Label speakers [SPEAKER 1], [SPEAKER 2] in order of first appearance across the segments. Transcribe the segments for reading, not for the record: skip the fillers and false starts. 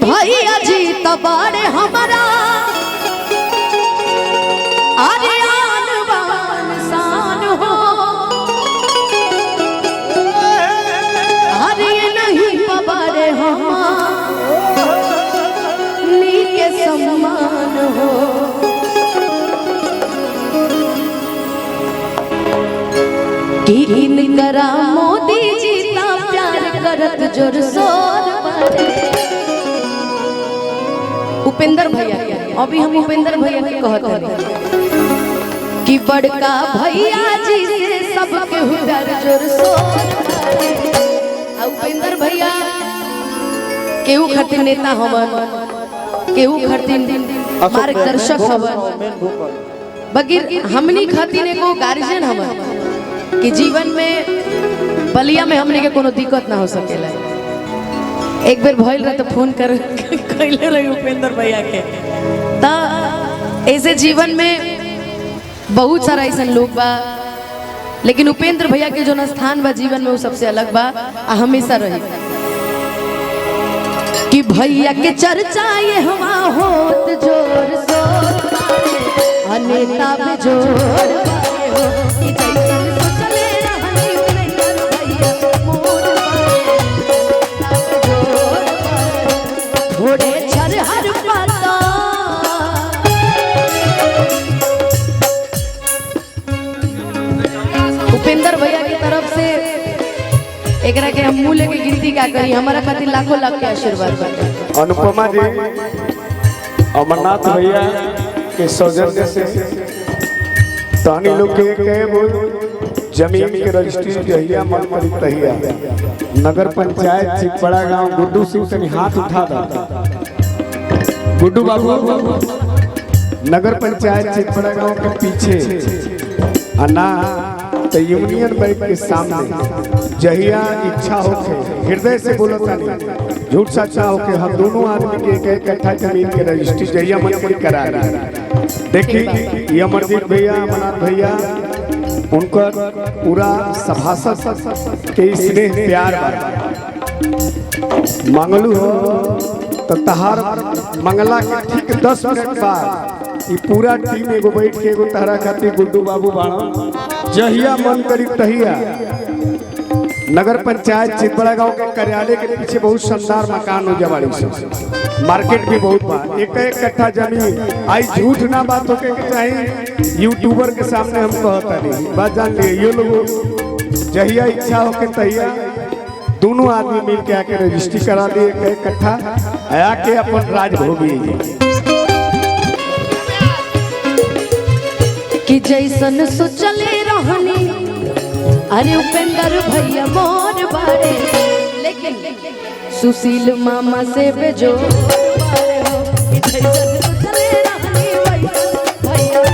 [SPEAKER 1] भैया जी तबारे हमारा अरे आन बान शान हो अरे नहीं पबारे हमारी के सम्मान हो कि इनकरा मोदी जी ता प्यार करत जोर शोर बड़े उपेंद्र भैया अभी हम उपेंद्र भैया के कहते हैं कि बड़का भैया जी से सबके प्यार जोर शोर उपेंद्र भैया केहू खातिर नेता हवन केहू खातिर मार्गदर्शक हवन बगैर हमनी खातिर एगो गार्जियन हवन कि जीवन में बलिया में हमने के कोनो दिक्कत ना हो सकेला। एक बार भइल रहे तो फोन कर कहले रही उपेंद्र भैया के ता ऐसे जीवन में बहुत सारा ऐसा लोग बा लेकिन उपेंद्र भैया के जो स्थान बा जीवन में वो सबसे अलग बा हमेशा रही कि भैया के चर्चा ये हवा होत जोर शोर नेता पे जोर हो कि जैसन सोचले रहनी उपेंद्र भैया मोर घोड़े छर हर पाता उपेंद्र भैया की तरफ से एकरा के हम मूल्य की गिनती क्या करी हमारा खातिर लाखों लाख के आशीर्वाद बाटे।
[SPEAKER 2] अनुपमा जी अमरनाथ भैया के सौजन्य से तानी लोग के बोल जमीन के रजिस्ट्री जहिया मन करी तहिया नगर पंचायत चिपड़ा गांव गुड्डू सिंह से हाथ उठा दा गुड्डू बाबू नगर पंचायत चिपड़ा गांव के पीछे अन्ना तो यूनियन बैंक के सामने जहिया इच्छा होके हृदय से बोला था झूठ सच्चा होके हम दोनों आदमी के एक इकट्ठा जमीन के रजिस्ट्री जहिया मन करी करा रही देखी ये अमरजीत भैया अमरनाथ भैया उनका पूरा सभासद के स्नेह प्यार मंगलू हो तो तहार मंगला के ठीक 10 मिनट बाद ये पूरा टीम एगो बैठ के एगो तहरा खातिर गुड्डू बाबू बाणा जहिया मन करी तहिया नगर पंचायत चितबड़ा गांव के कार्यालय के पीछे बहुत शानदार मकान हो जवाड़ी से मार्केट भी बहुत बा एक कट्ठा जमीन आई झूठ ना बात होके चाहिए यूट्यूबर के सामने हम कहता नहीं बात जान लिए ये लोग जहिया इच्छा होके तहिया दोनों आदमी मिल के आके रजिस्ट्री करा दिए एक कट्ठा आके अपन राज भोगी
[SPEAKER 1] कि जैसन सोचले रहनी अरे उपेंद्र भैया मोर बारे लेकिन सुशील मामा से बेजो बारे हो कि जैसन सोचले रहनी भैया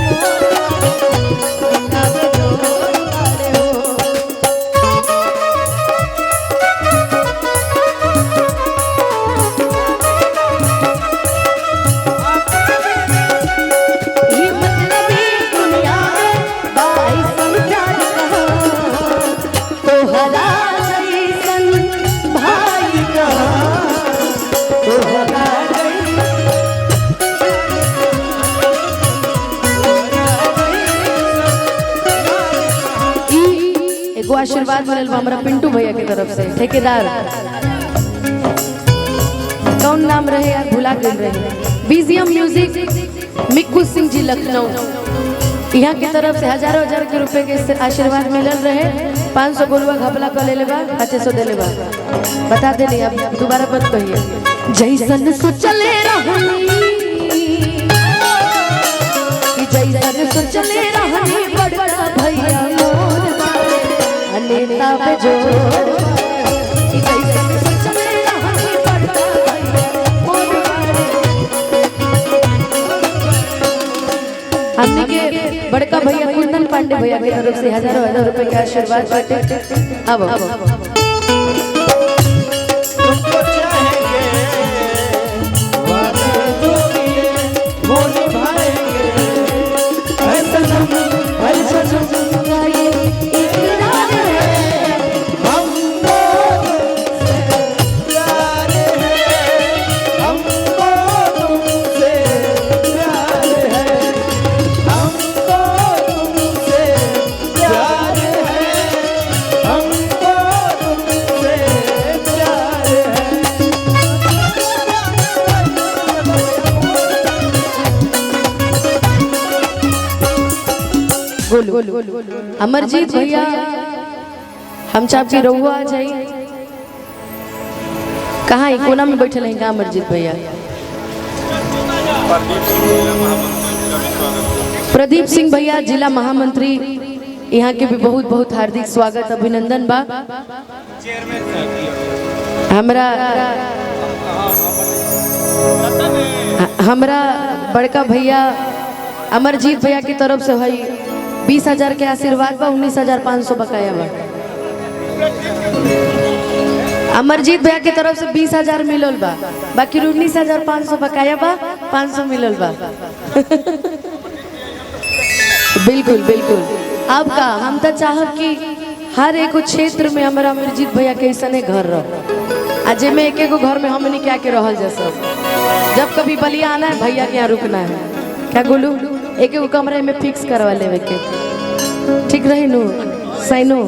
[SPEAKER 1] आशीर्वाद मिलल हमरा पिंटू भैया की तरफ से ठेकेदार कौन नाम रहे यार भुला गए रहे बीजीएम म्यूजिक मिक्कू सिंह जी लखनऊ यहाँ की तरफ से हजारों हजार के रुपए के आशीर्वाद मिलल रहे 500 गोलुआ घपला कर ले लेबा 500 दे लेबा बता दे नहीं अब दोबारा मत कहिए जैसन सोचले रहनी जैसन सोचले रहनी बड़ा भैया मोर नेता पे जोर कि जैसन सोचले रहनी बड़ा भैया मोर हमने के बड़का भैया कुंदन पांडे भैया की तरफ से हजारों हजार रुपए के आशीर्वाद बाटे अब अमरजीत भैया हम चाप के रहुआ आ जाई। कहाँ है कोना में बैठे हैं? कहाँ अमरजीत भैया? प्रदीप सिंह भैया जिला महामंत्री, यहाँ के भी बहुत बहुत हार्दिक स्वागत अभिनंदन बा। हमरा बड़का भैया अमरजीत भैया की तरफ से भाई 20,000 के आशीर्वाद बा, 19,500 बकाया बा। अमरजीत भैया की तरफ से 20,000 मिलल बा, बाकी 19,500 बकाया बा, 500 मिलल बा। बिल्कुल बिल्कुल। अब का हम तो चाहब कि हर एक क्षेत्र में हमारा अमरजीत भैया के ऐसा घर रह, आज में एक घर में हमने क्या के रहल जैसा। जब कभी बलिया आना है भैया के यहाँ रुकना है, क्या बोलू, एक कमरे में फिक्स करवा लेवे के, ठीक रही नु सैनो।